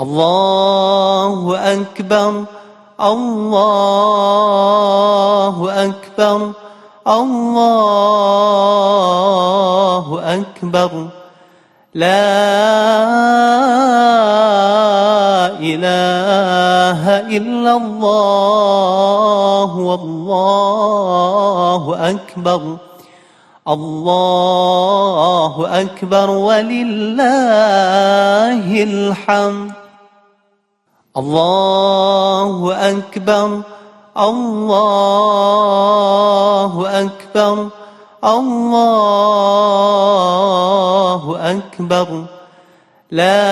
الله أكبر الله أكبر الله أكبر لا إله إلا الله والله أكبر الله أكبر ولله الحمد الله أكبر الله أكبر الله أكبر لا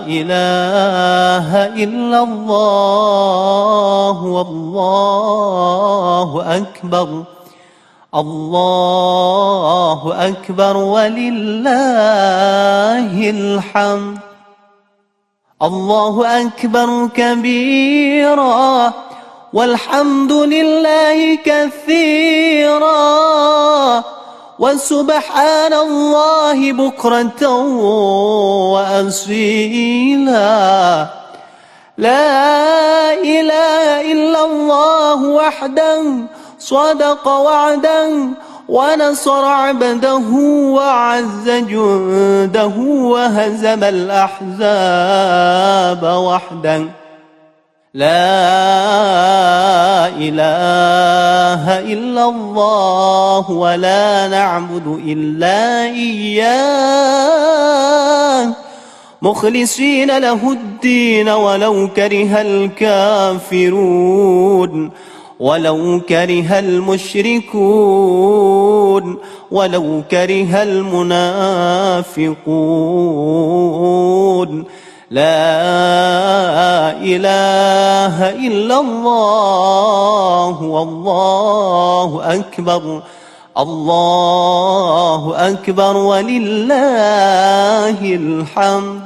إله إلا الله والله أكبر الله أكبر ولله الحمد الله أكبر كبيرا والحمد لله كثيرا وسبحان الله بكرة وأصيلا لا إله إلا الله وحده صدق وعده ونصر عبده وعز جنده وهزم الأحزاب وحده لا إله إلا الله ولا نعبد إلا إياه مخلصين له الدين ولو كره الكافرون ولو كره المشركون ولو كره المنافقون لا إله إلا الله والله أكبر الله أكبر ولله الحمد